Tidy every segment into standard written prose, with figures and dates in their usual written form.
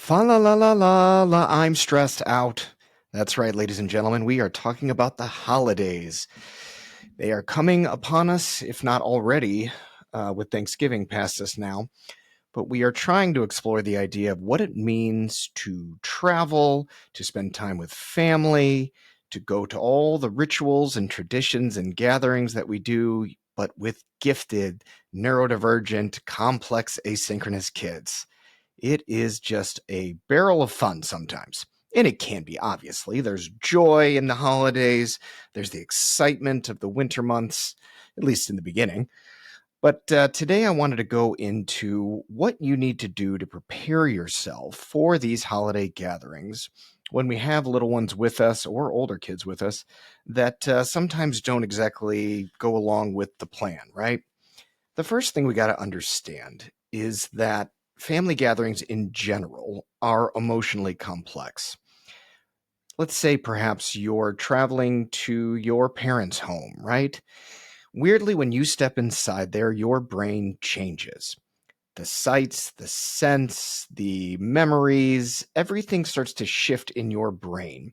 Fa la la la la la, I'm stressed out. That's right, ladies and gentlemen, we are talking about the holidays. They are coming upon us, if not already, with Thanksgiving past us now. But we are trying to explore the idea of what it means to travel, to spend time with family, to go to all the rituals and traditions and gatherings that we do, but with gifted, neurodivergent, complex, asynchronous kids. It is just a barrel of fun sometimes. And it can be, obviously. There's joy in the holidays, there's the excitement of the winter months, at least in the beginning. But today I wanted to go into what you need to do to prepare yourself for these holiday gatherings when we have little ones with us or older kids with us that sometimes don't exactly go along with the plan, right? The first thing we got to understand is that family gatherings in general are emotionally complex. Let's say perhaps you're traveling to your parents' home, right? Weirdly, when you step inside there, your brain changes. The sights, the scents, the memories, everything starts to shift in your brain.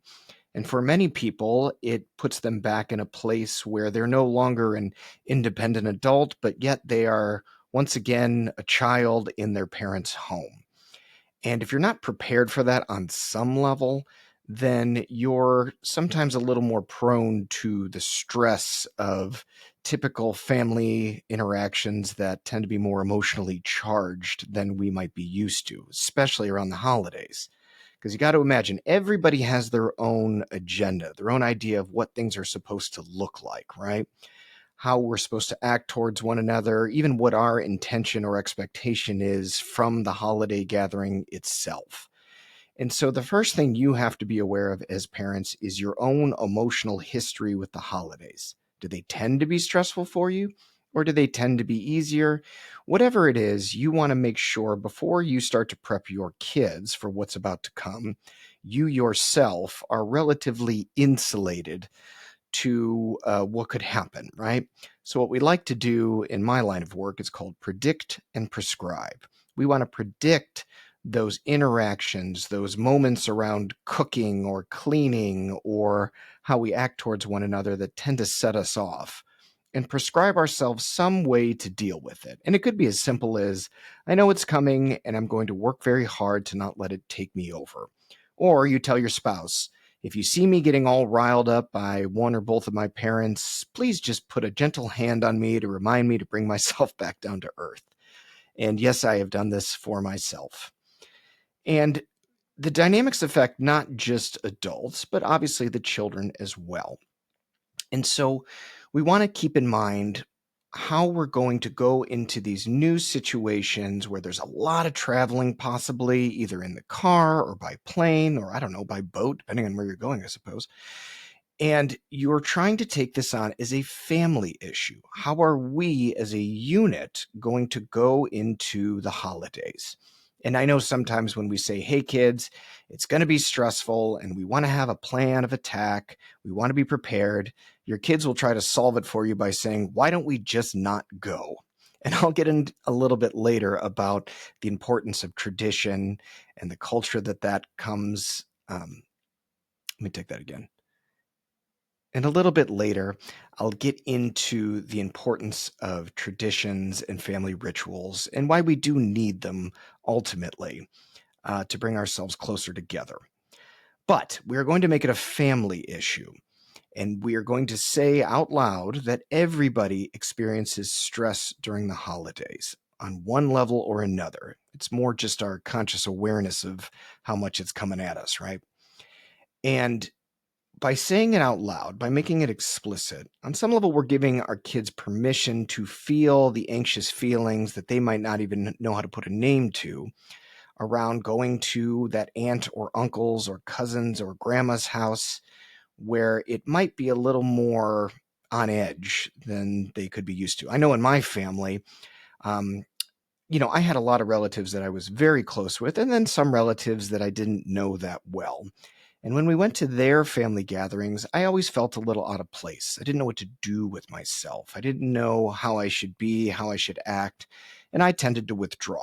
And for many people, it puts them back in a place where they're no longer an independent adult, but yet they are once again a child in their parents' home. And if you're not prepared for that on some level, then you're sometimes a little more prone to the stress of typical family interactions that tend to be more emotionally charged than we might be used to, especially around the holidays. Because you got to imagine everybody has their own agenda, their own idea of what things are supposed to look like, right? How we're supposed to act towards one another, even what our intention or expectation is from the holiday gathering itself. And so the first thing you have to be aware of as parents is your own emotional history with the holidays. Do they tend to be stressful for you? Or do they tend to be easier? Whatever it is, you want to make sure before you start to prep your kids for what's about to come, you yourself are relatively insulated to what could happen, right? So, what we like to do in my line of work is called predict and prescribe. We want to predict those interactions, those moments around cooking or cleaning or how we act towards one another that tend to set us off and prescribe ourselves some way to deal with it. And it could be as simple as I know it's coming and I'm going to work very hard to not let it take me over. Or you tell your spouse, if you see me getting all riled up by one or both of my parents, please just put a gentle hand on me to remind me to bring myself back down to earth. And yes, I have done this for myself. And the dynamics affect not just adults, but obviously the children as well. And so we want to keep in mind how we're going to go into these new situations where there's a lot of traveling, possibly either in the car or by plane or I don't know, by boat, depending on where you're going, I suppose. And you're trying to take this on as a family issue. How are we as a unit going to go into the holidays? And I know sometimes when we say, hey, kids, it's going to be stressful and we want to have a plan of attack, we want to be prepared. Your kids will try to solve it for you by saying, why don't we just not go? And I'll get in a little bit later about the importance of tradition and the culture that comes. Let me take that again. And a little bit later, I'll get into the importance of traditions and family rituals and why we do need them ultimately to bring ourselves closer together. But we are going to make it a family issue. And we are going to say out loud that everybody experiences stress during the holidays on one level or another. It's more just our conscious awareness of how much it's coming at us, right? And by saying it out loud, by making it explicit, on some level, we're giving our kids permission to feel the anxious feelings that they might not even know how to put a name to around going to that aunt or uncle's or cousin's or grandma's house where it might be a little more on edge than they could be used to. I know in my family, um, I had a lot of relatives that I was very close with, and then some relatives that I didn't know that well. And when we went to their family gatherings, I always felt a little out of place. I didn't know what to do with myself. I didn't know how I should be, how I should act, and I tended to withdraw.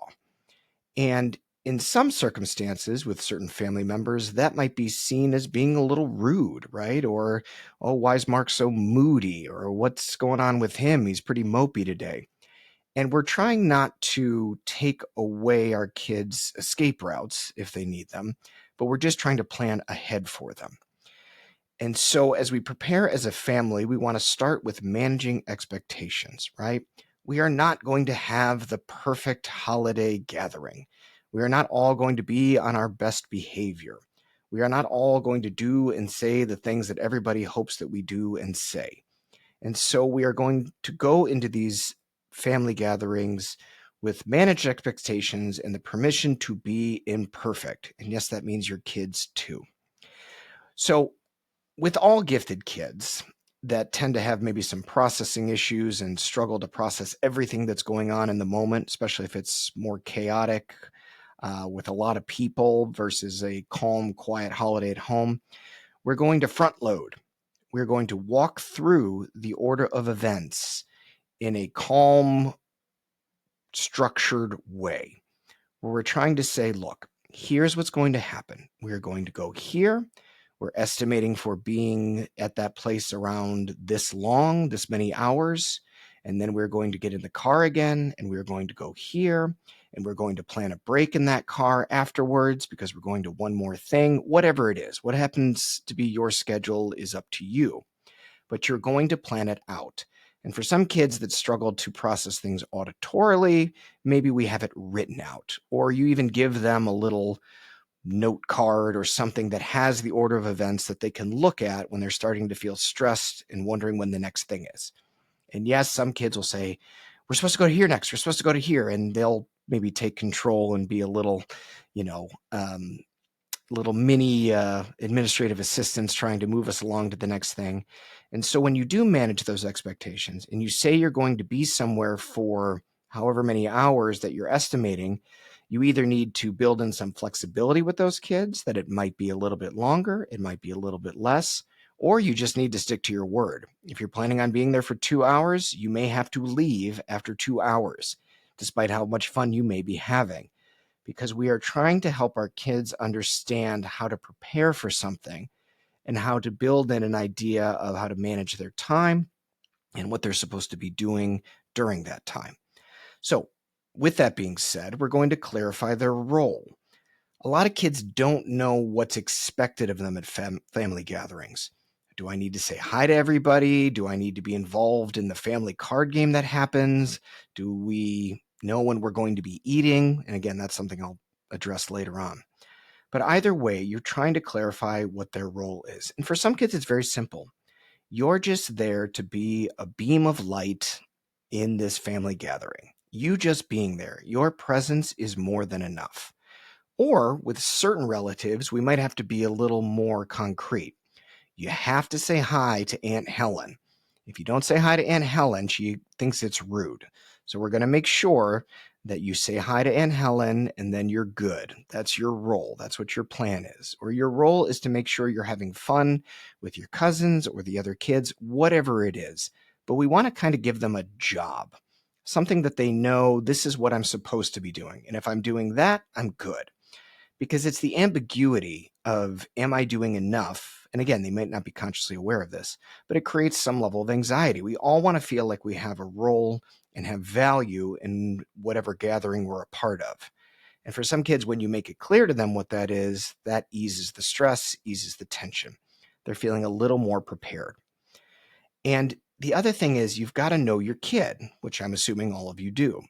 And In some circumstances, with certain family members, that might be seen as being a little rude, right? Or, oh, why is Mark so moody? Or what's going on with him? He's pretty mopey today. And we're trying not to take away our kids' escape routes if they need them, but we're just trying to plan ahead for them. And so, as we prepare as a family, we want to start with managing expectations, right? We are not going to have the perfect holiday gathering. We are not all going to be on our best behavior. We are not all going to do and say the things that everybody hopes that we do and say. And so, we are going to go into these family gatherings with managed expectations and the permission to be imperfect. And yes, that means your kids too. So, with all gifted kids that tend to have maybe some processing issues and struggle to process everything that's going on in the moment, especially if it's more chaotic with a lot of people versus a calm, quiet holiday at home, we're going to front load. We're going to walk through the order of events in a calm, structured way where we're trying to say, look, here's what's going to happen. We're going to go here. We're estimating for being at that place around this long, this many hours. And then we're going to get in the car again and we're going to go here and we're going to plan a break in that car afterwards because we're going to one more thing, whatever it is. What happens to be your schedule is up to you, but you're going to plan it out. And for some kids that struggle to process things auditorily, maybe we have it written out, or you even give them a little note card or something that has the order of events that they can look at when they're starting to feel stressed and wondering when the next thing is. And yes, some kids will say, we're supposed to go to here next. We're supposed to go to here. And they'll maybe take control and be a little, you know, little mini administrative assistants trying to move us along to the next thing. And so when you do manage those expectations and you say you're going to be somewhere for however many hours that you're estimating, you either need to build in some flexibility with those kids that it might be a little bit longer, it might be a little bit less, or you just need to stick to your word. If you're planning on being there for 2 hours, you may have to leave after 2 hours, despite how much fun you may be having, because we are trying to help our kids understand how to prepare for something and how to build in an idea of how to manage their time and what they're supposed to be doing during that time. So, with that being said, we're going to clarify their role. A lot of kids don't know what's expected of them at family gatherings. Do I need to say hi to everybody? Do I need to be involved in the family card game that happens? Do we know when we're going to be eating? And again, that's something I'll address later on. But either way, you're trying to clarify what their role is. And for some kids, it's very simple. You're just there to be a beam of light in this family gathering. You just being there, your presence is more than enough. Or with certain relatives, we might have to be a little more concrete. You have to say hi to Aunt Helen. If you don't say hi to Aunt Helen, she thinks it's rude. So we're going to make sure that you say hi to Aunt Helen and then you're good. That's your role. That's what your plan is. Or your role is to make sure you're having fun with your cousins or the other kids, whatever it is. But we want to kind of give them a job, something that they know this is what I'm supposed to be doing. And if I'm doing that, I'm good, because it's the ambiguity of, am I doing enough? And again, they might not be consciously aware of this, but it creates some level of anxiety. We all want to feel like we have a role and have value in whatever gathering we're a part of. And for some kids, when you make it clear to them what that is, that eases the stress, eases the tension. They're feeling a little more prepared. And the other thing is, you've got to know your kid, which I'm assuming all of you do.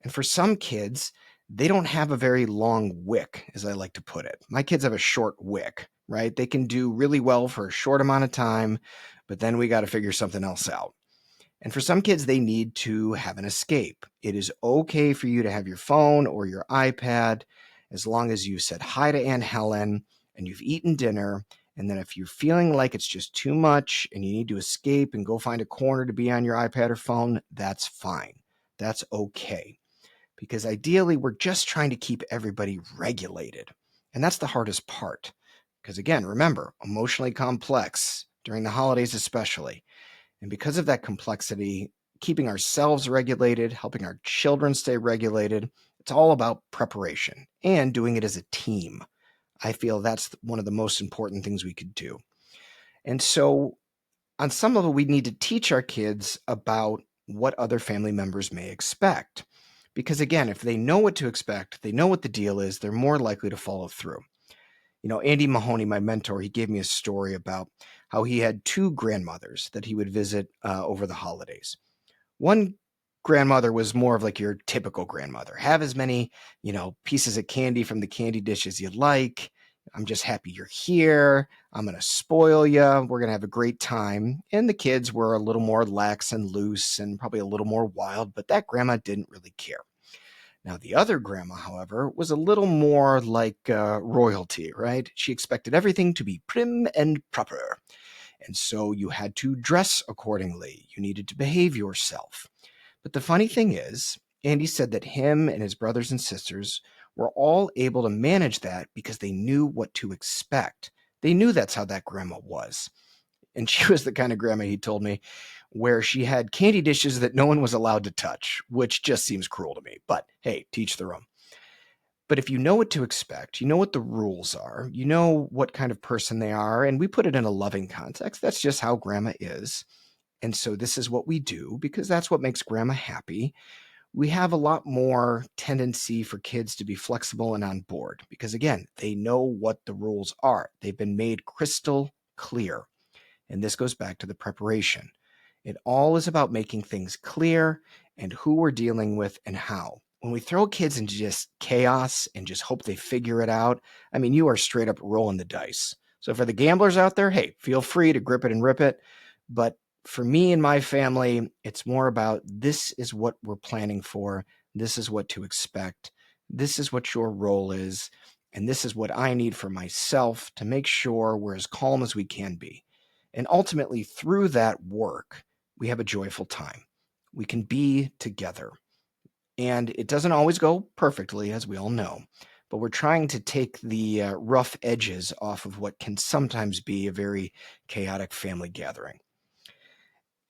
And for some kids, they don't have a very long wick, as I like to put it. My kids have a short wick, right? They can do really well for a short amount of time, but then we got to figure something else out. And for some kids, they need to have an escape. It is okay for you to have your phone or your iPad as long as you said hi to Aunt Helen and you've eaten dinner. And then if you're feeling like it's just too much and you need to escape and go find a corner to be on your iPad or phone, that's fine. That's okay. Because ideally, we're just trying to keep everybody regulated. And that's the hardest part. Because again, remember, emotionally complex during the holidays especially. And because of that complexity, keeping ourselves regulated, helping our children stay regulated, It's all about preparation and doing it as a team. I feel that's one of the most important things we could do. And so, on some level, we need to teach our kids about what other family members may expect. Because again, if they know what to expect, they know what the deal is, they're more likely to follow through. Andy Mahoney, my mentor, he gave me a story about how he had two grandmothers that he would visit over the holidays. One grandmother was more of like your typical grandmother. Have as many, pieces of candy from the candy dish as you like. I'm just happy you're here. I'm going to spoil you. We're going to have a great time. And the kids were a little more lax and loose and probably a little more wild, but that grandma didn't really care. Now, the other grandma, however, was a little more like royalty, right? She expected everything to be prim and proper. And so you had to dress accordingly. You needed to behave yourself. But the funny thing is, Andy said that him and his brothers and sisters were all able to manage that because they knew what to expect. They knew that's how that grandma was. And she was the kind of grandma, he told me, where she had candy dishes that no one was allowed to touch, which just seems cruel to me. But hey, teach their own. But if you know what to expect, you know what the rules are, you know what kind of person they are, and we put it in a loving context, that's just how grandma is. And so this is what we do because that's what makes grandma happy. We have a lot more tendency for kids to be flexible and on board because, again, they know what the rules are. They've been made crystal clear. And this goes back to the preparation. It all is about making things clear and who we're dealing with and how. When we throw kids into just chaos and just hope they figure it out, I mean, you are straight up rolling the dice. So for the gamblers out there, hey, feel free to grip it and rip it. But for me and my family, it's more about this is what we're planning for. This is what to expect. This is what your role is. And this is what I need for myself to make sure we're as calm as we can be. And ultimately, through that work, we have a joyful time. We can be together. And it doesn't always go perfectly, as we all know, but we're trying to take the rough edges off of what can sometimes be a very chaotic family gathering.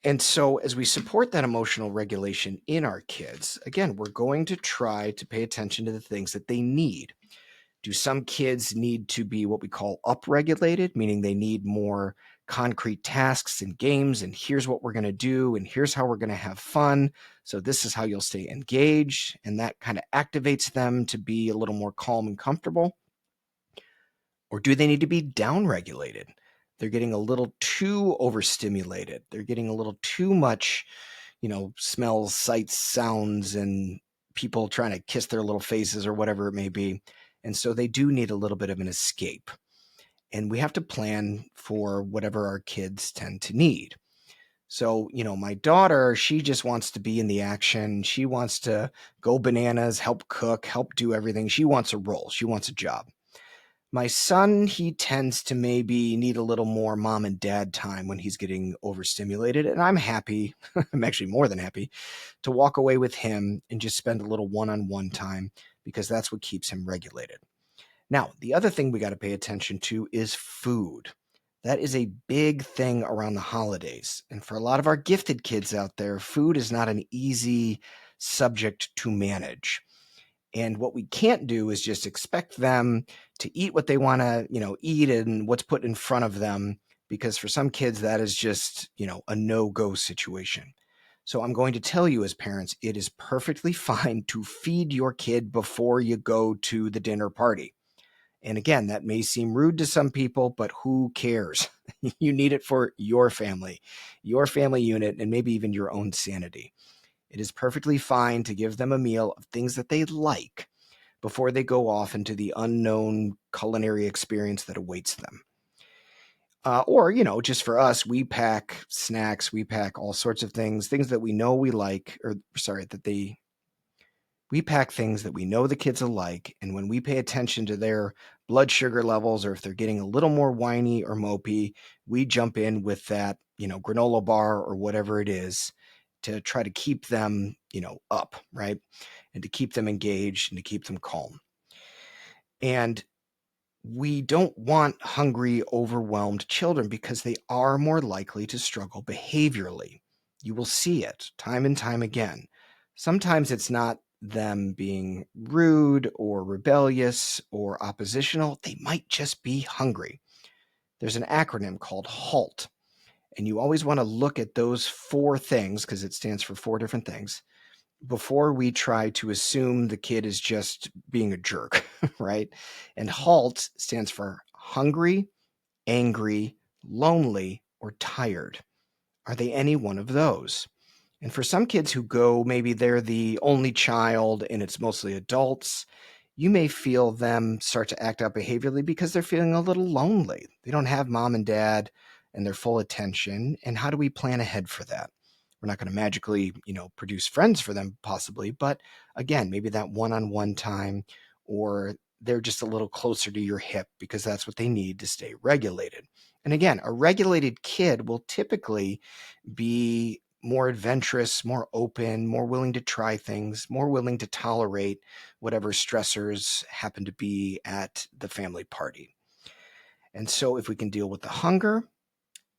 And so, as we support that emotional regulation in our kids, again, we're going to try to pay attention to the things that they need. Do some kids need to be what we call upregulated, meaning they need more concrete tasks and games, and here's what we're going to do, and here's how we're going to have fun. So this is how you'll stay engaged, and that kind of activates them to be a little more calm and comfortable. Or do they need to be downregulated? They're getting a little too overstimulated. They're getting a little too much, smells, sights, sounds, and people trying to kiss their little faces or whatever it may be. And so they do need a little bit of an escape. And we have to plan for whatever our kids tend to need. So, my daughter, she just wants to be in the action. She wants to go bananas, help cook, help do everything. She wants a role. She wants a job. My son, he tends to maybe need a little more mom and dad time when he's getting overstimulated. And I'm happy, I'm actually more than happy to walk away with him and just spend a little one-on-one time because that's what keeps him regulated. Now, the other thing we got to pay attention to is food. That is a big thing around the holidays. And for a lot of our gifted kids out there, food is not an easy subject to manage. And what we can't do is just expect them to eat what they want to, eat and what's put in front of them, because for some kids, that is just, a no-go situation. So I'm going to tell you as parents, it is perfectly fine to feed your kid before you go to the dinner party. And again, that may seem rude to some people, but who cares? You need it for your family unit, and maybe even your own sanity. It is perfectly fine to give them a meal of things that they like before they go off into the unknown culinary experience that awaits them. Or, just for us, we pack snacks, we pack all sorts of things that we know we like, we pack things that we know the kids will like. And when we pay attention to their blood sugar levels, or if they're getting a little more whiny or mopey, we jump in with that, granola bar or whatever it is to try to keep them, up, right? And to keep them engaged and to keep them calm. And we don't want hungry, overwhelmed children because they are more likely to struggle behaviorally. You will see it time and time again. Sometimes it's not them being rude or rebellious or oppositional. They might just be hungry. There's an acronym called HALT, and you always want to look at those 4 things because it stands for 4 different things before we try to assume the kid is just being a jerk, right? And HALT stands for hungry, angry, lonely, or tired. Are they any one of those? And for some kids who go, maybe they're the only child and it's mostly adults, you may feel them start to act out behaviorally because they're feeling a little lonely. They don't have mom and dad and their full attention. And how do we plan ahead for that? We're not going to magically, produce friends for them possibly, but again, maybe that one-on-one time, or they're just a little closer to your hip because that's what they need to stay regulated. And again, a regulated kid will typically be more adventurous, more open, more willing to try things, more willing to tolerate whatever stressors happen to be at the family party. And so if we can deal with the hunger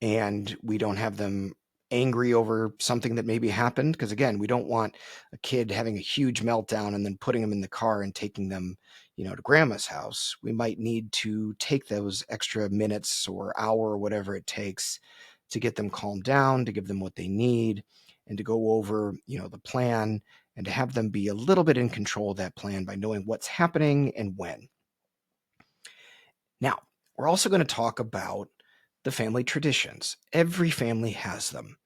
and we don't have them angry over something that maybe happened, because again, we don't want a kid having a huge meltdown and then putting them in the car and taking them, to grandma's house. We might need to take those extra minutes or hour or whatever it takes to get them calmed down, to give them what they need, and to go over, the plan, and to have them be a little bit in control of that plan by knowing what's happening and when. Now, we're also going to talk about the family traditions. Every family has them.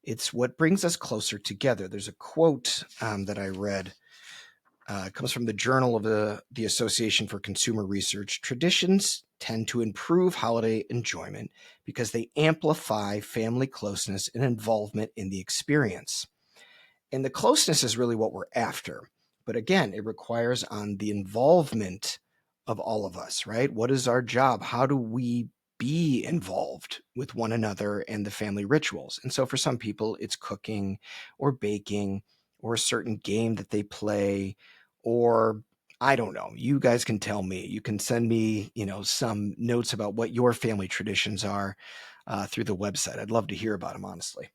It's what brings us closer together. There's a quote that I read. It comes from the Journal of the Association for Consumer Research. Traditions tend to improve holiday enjoyment because they amplify family closeness and involvement in the experience. And the closeness is really what we're after. But again, it requires on the involvement of all of us, right? What is our job? How do we be involved with one another and the family rituals? And so for some people, it's cooking or baking or a certain game that they play, or I don't know. You guys can tell me. You can send me, some notes about what your family traditions are through the website. I'd love to hear about them, honestly.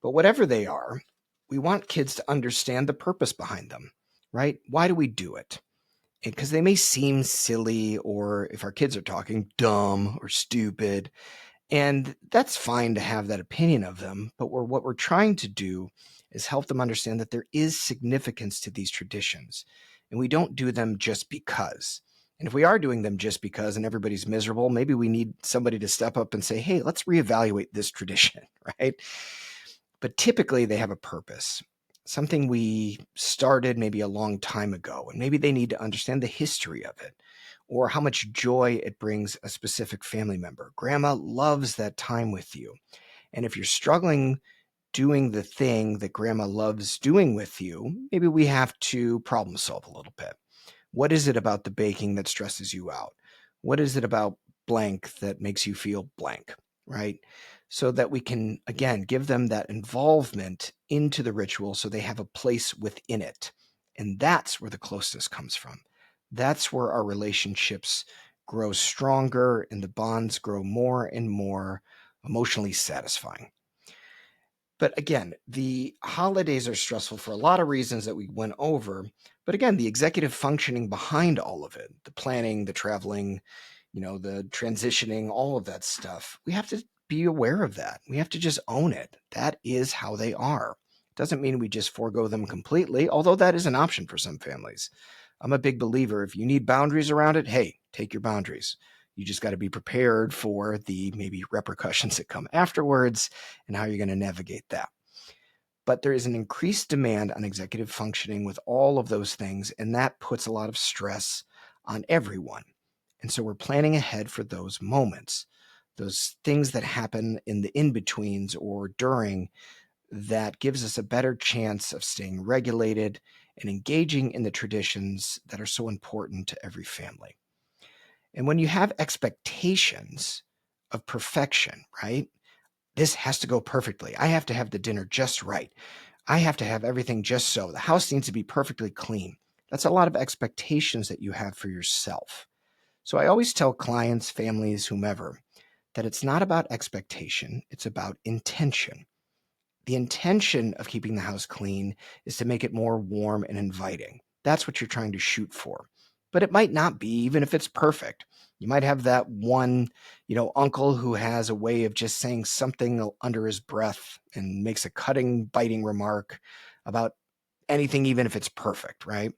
But whatever they are, we want kids to understand the purpose behind them, right? Why do we do it? Because they may seem silly, or if our kids are talking, dumb or stupid. And that's fine to have that opinion of them. But what we're trying to do is help them understand that there is significance to these traditions. And we don't do them just because. And if we are doing them just because and everybody's miserable, maybe we need somebody to step up and say, hey, let's reevaluate this tradition, right? But typically they have a purpose, something we started maybe a long time ago, and maybe they need to understand the history of it or how much joy it brings a specific family member. Grandma loves that time with you. And if you're struggling doing the thing that grandma loves doing with you, maybe we have to problem solve a little bit. What is it about the baking that stresses you out? What is it about blank that makes you feel blank, right? So that we can, again, give them that involvement into the ritual so they have a place within it. And that's where the closeness comes from. That's where our relationships grow stronger and the bonds grow more and more emotionally satisfying. But again, the holidays are stressful for a lot of reasons that we went over. But again, the executive functioning behind all of it, the planning, the traveling, the transitioning, all of that stuff, we have to be aware of that. We have to just own it. That is how they are. Doesn't mean we just forego them completely, although that is an option for some families. I'm a big believer. If you need boundaries around it, hey, take your boundaries. You just got to be prepared for the maybe repercussions that come afterwards and how you're going to navigate that. But there is an increased demand on executive functioning with all of those things, and that puts a lot of stress on everyone. And so we're planning ahead for those moments, those things that happen in the in-betweens or during, that gives us a better chance of staying regulated and engaging in the traditions that are so important to every family. And when you have expectations of perfection, right? This has to go perfectly. I have to have the dinner just right. I have to have everything just so. The house needs to be perfectly clean. That's a lot of expectations that you have for yourself. So I always tell clients, families, whomever, that it's not about expectation, it's about intention. The intention of keeping the house clean is to make it more warm and inviting. That's what you're trying to shoot for. But it might not be, even if it's perfect. You might have that one, uncle who has a way of just saying something under his breath and makes a cutting, biting remark about anything, even if it's perfect, right?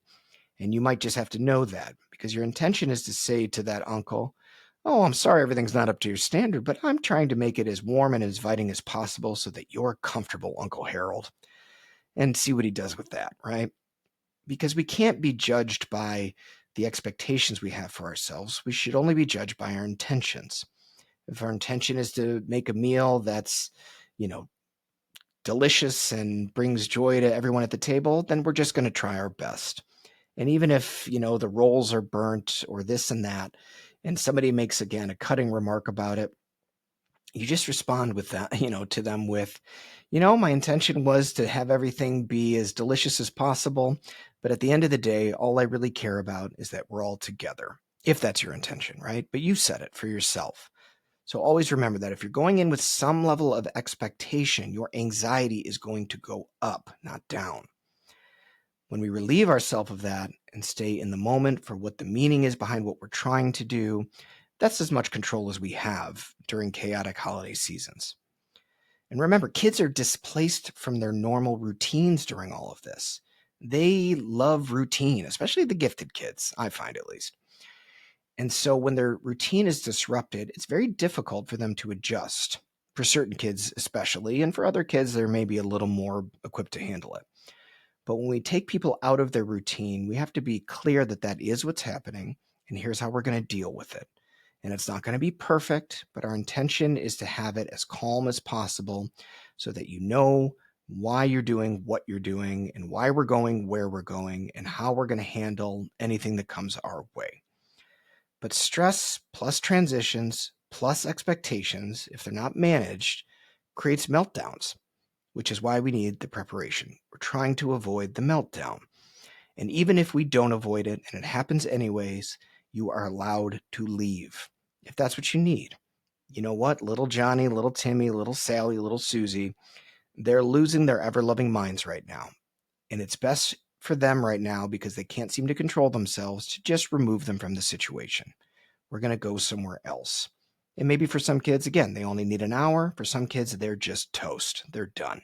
And you might just have to know that because your intention is to say to that uncle, "Oh, I'm sorry everything's not up to your standard, but I'm trying to make it as warm and as inviting as possible so that you're comfortable, Uncle Harold." And see what he does with that, right? Because we can't be judged by the expectations we have for ourselves. We should only be judged by our intentions. If our intention is to make a meal that's, you know, delicious and brings joy to everyone at the table, then we're just going to try our best. And even if, the rolls are burnt or this and that, and somebody makes, again, a cutting remark about it, you just respond with that, to them with, my intention was to have everything be as delicious as possible. But at the end of the day, all I really care about is that we're all together, if that's your intention, right? But you said it for yourself. So always remember that if you're going in with some level of expectation, your anxiety is going to go up, not down. When we relieve ourselves of that and stay in the moment for what the meaning is behind what we're trying to do, that's as much control as we have during chaotic holiday seasons. And remember, kids are displaced from their normal routines during all of this. They love routine, especially the gifted kids, I find at least. And so when their routine is disrupted, it's very difficult for them to adjust, for certain kids especially, and for other kids, they're maybe a little more equipped to handle it. But when we take people out of their routine, we have to be clear that that is what's happening, and here's how we're going to deal with it. And it's not going to be perfect, but our intention is to have it as calm as possible so that you know why you're doing what you're doing and why we're going where we're going and how we're going to handle anything that comes our way. But stress plus transitions plus expectations, if they're not managed, creates meltdowns, which is why we need the preparation. We're trying to avoid the meltdown. And even if we don't avoid it and it happens anyways, you are allowed to leave if that's what you need. You know what? Little Johnny, little Timmy, little Sally, little Susie, they're losing their ever loving minds right now. And it's best for them right now because they can't seem to control themselves to just remove them from the situation. We're going to go somewhere else. And maybe for some kids, again, they only need an hour. For some kids, they're just toast. They're done.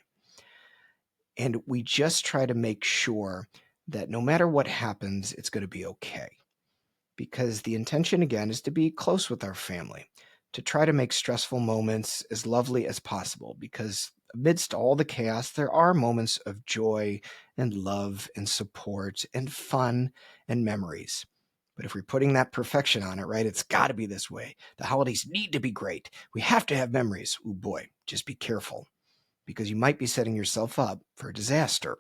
And we just try to make sure that no matter what happens, it's going to be okay. Because the intention, again, is to be close with our family, to try to make stressful moments as lovely as possible. Because amidst all the chaos, there are moments of joy and love and support and fun and memories. But if we're putting that perfection on it, right, it's got to be this way. The holidays need to be great. We have to have memories. Oh boy, just be careful because you might be setting yourself up for a disaster.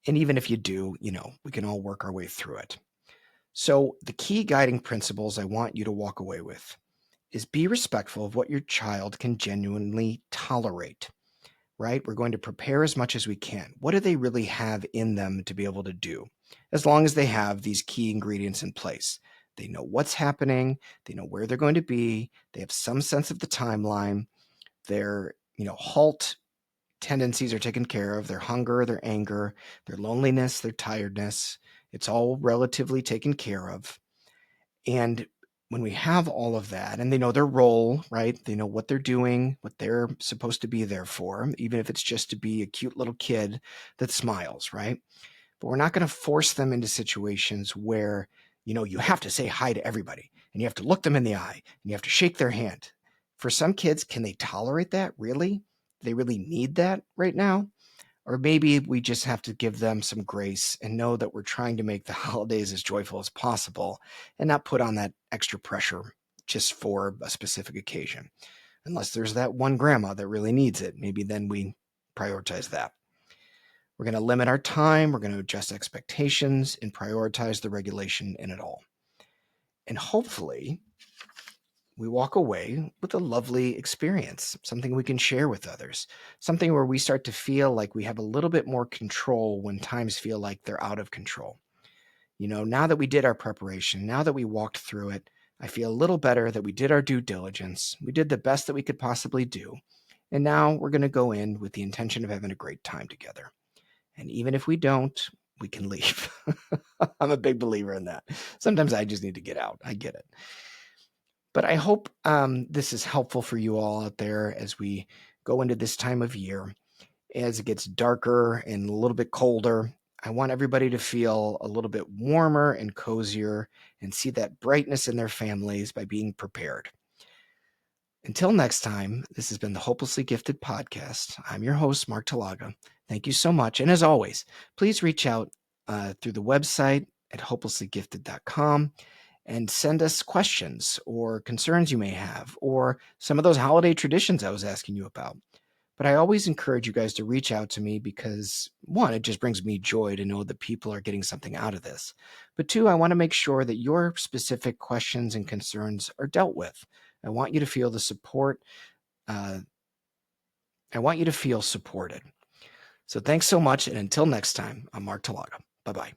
And even if you do, we can all work our way through it. So, the key guiding principles I want you to walk away with is be respectful of what your child can genuinely tolerate, right? We're going to prepare as much as we can. What do they really have in them to be able to do? As long as they have these key ingredients in place. They know what's happening, they know where they're going to be, they have some sense of the timeline, their, halt tendencies are taken care of, their hunger, their anger, their loneliness, their tiredness. It's all relatively taken care of. And when we have all of that and they know their role, right? They know what they're doing, what they're supposed to be there for, even if it's just to be a cute little kid that smiles, right? But we're not going to force them into situations where, you have to say hi to everybody and you have to look them in the eye and you have to shake their hand. For some kids, can they tolerate that? Really? Do they really need that right now? Or maybe we just have to give them some grace and know that we're trying to make the holidays as joyful as possible and not put on that extra pressure just for a specific occasion. Unless there's that one grandma that really needs it, maybe then we prioritize that. We're going to limit our time, we're going to adjust expectations, and prioritize the regulation in it all. And hopefully, we walk away with a lovely experience, something we can share with others, something where we start to feel like we have a little bit more control when times feel like they're out of control. Now that we did our preparation, now that we walked through it, I feel a little better that we did our due diligence. We did the best that we could possibly do. And now we're going to go in with the intention of having a great time together. And even if we don't, we can leave. I'm a big believer in that. Sometimes I just need to get out. I get it. But I hope this is helpful for you all out there as we go into this time of year. As it gets darker and a little bit colder, I want everybody to feel a little bit warmer and cozier and see that brightness in their families by being prepared. Until next time, this has been the Hopelessly Gifted Podcast. I'm your host, Mark Talaga. Thank you so much. And as always, please reach out through the website at hopelesslygifted.com and send us questions or concerns you may have, or some of those holiday traditions I was asking you about. But I always encourage you guys to reach out to me because, one, it just brings me joy to know that people are getting something out of this. But two, I want to make sure that your specific questions and concerns are dealt with. I want you to feel the support. I want you to feel supported. So thanks so much. And until next time, I'm Mark Talaga. Bye-bye.